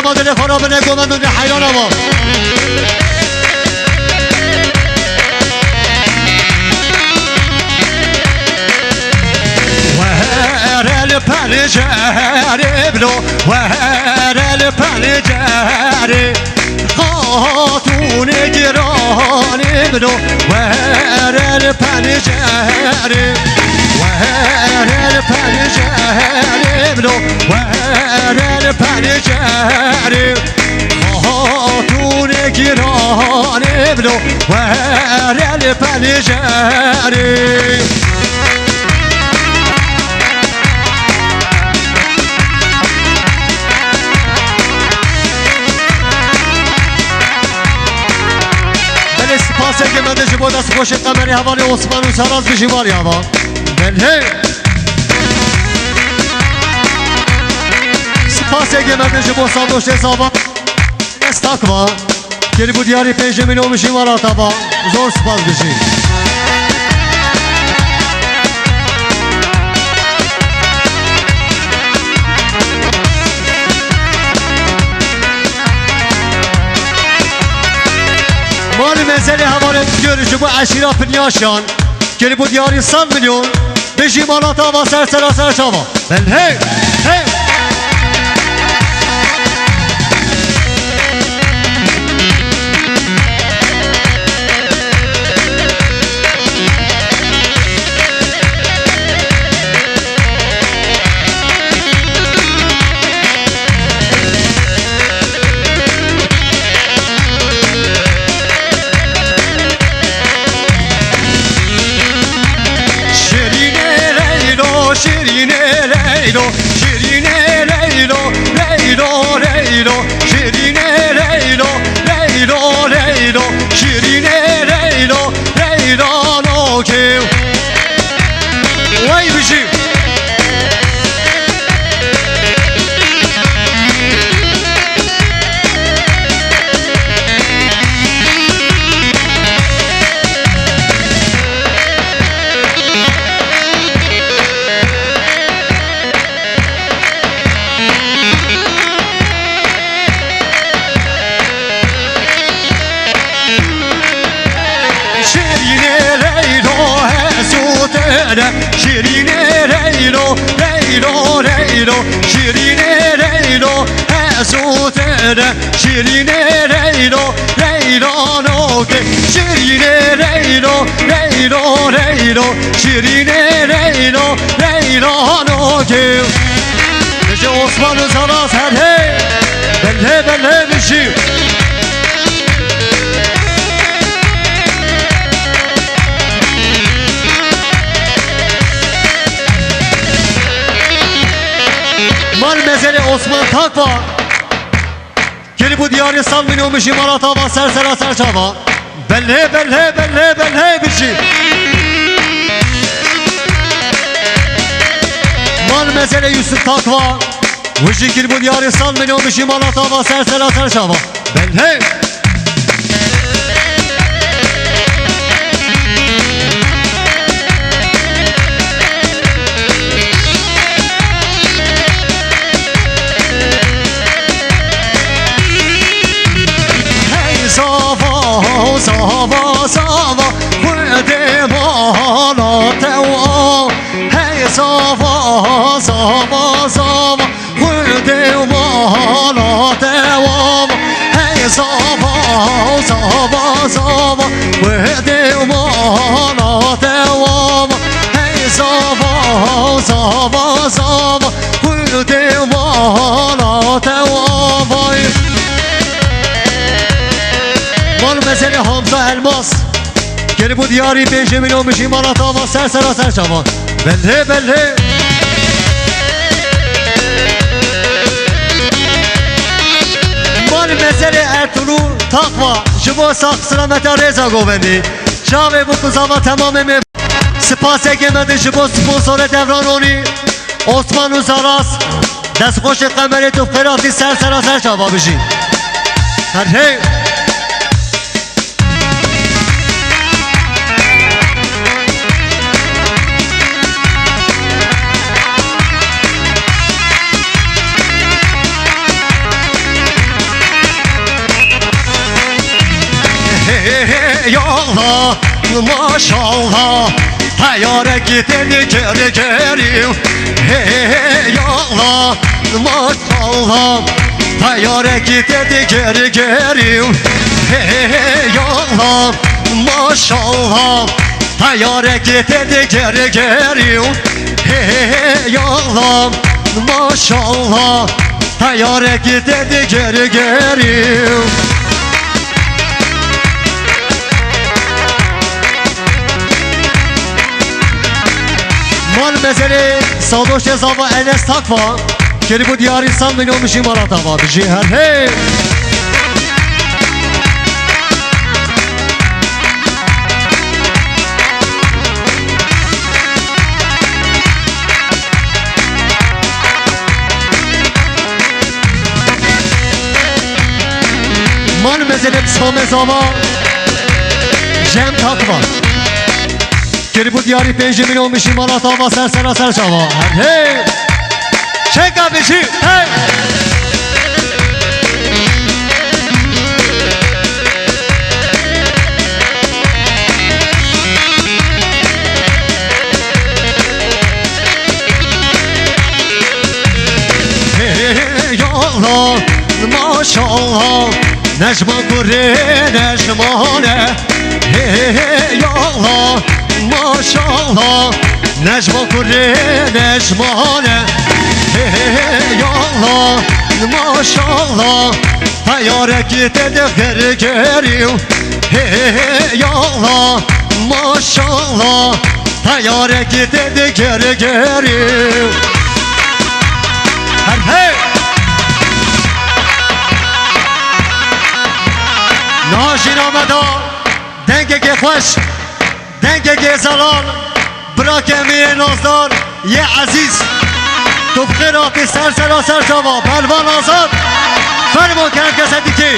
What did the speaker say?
ما دل خراب نگو من دنیا حیرانم الپنجره بلو و هر الپنجره خاتون گرانه بلو و هر الپنجره و هر الپنجره بلو و هر الپنجره خاتون گرانه بلو و هر الپنجره سپاسه که من داشته بود از خوش قمری حوالی عثمان و سراز بشی باری هوا بله سپاسه که من داشته بود ساندوشت حسابا استاکوا گلی بود یاری پیش منو بشی مارا تابا زور سپاس بشی مال مزلی حواله görüşü bu aşira pnyashan geli bu diyarı 100 milyon beşi malata va ser şava ben hey hey Leylo, şirine Leylo, Leylo, Leylo, şirine Leylo, Leylo, Leylo, şirine Leylo, Leylo, Lokev. Vay bişim. Şirine Leylo, Leylo, Leylo, şirine Leylo, Esutene, şirine Leylo, Leylo, Noke, şirine Leylo, Leylo, Leylo, şirine Leylo, Leylo, Noke. Gece Osman'ın sana sen hey, belle bir şey. Mal mezeli Osman Takva geli bu diyarı salmini olmuş imarata va ser çava belle bir şey Mal mezeli Yusuf Takva vıcı geli bu diyarı salmini olmuş imarata va ser çava belle Sava Vede malate o Hey sava Vede malate o Hey sava Vede malate o Hey sava Vede malate o Mal mesele Hamza Elmas geli bu diyarı Benjamin olmuş imarata va ser çava belle Mal mesele Ertuğrul Takva jibo saksına meta reza govendi çave bu kuzava tamamı spas egemedi jibo sponsor devran oni Osman Uzaras destxoş qameri tu ferati ser çava bişi hey Hey Allah maşallah Tayyare gideni geri geri Hey Allah maşallah Tayyare gideni geri geri Hey Allah maşallah Tayyare gideni geri geri Hey Allah maşallah Tayyare gideni geri geri Mal mezeli Sadoş Cezava Enes Takva Keri bu diyar insan milyon mişim aratava Ciher hey Mal mezeli Same Zava Cem Takva Keri bu diyarı 5 milyon mişim aratava Sersera serçava hey Çek abici hey Hey Allah maşallah Necma kure necmane Hey Allah maşallah Necma kure necmane Hey Allah maşallah Tayyare gideni geri geri Hey Allah maşallah Tayyare gideni geri geri Hey Najinameda Denge خوش دنگ زلال براک امیر نازدار یه عزیز تو بخیراتی سر سراسر شما پلوان آزاد فرمان کرد کسی که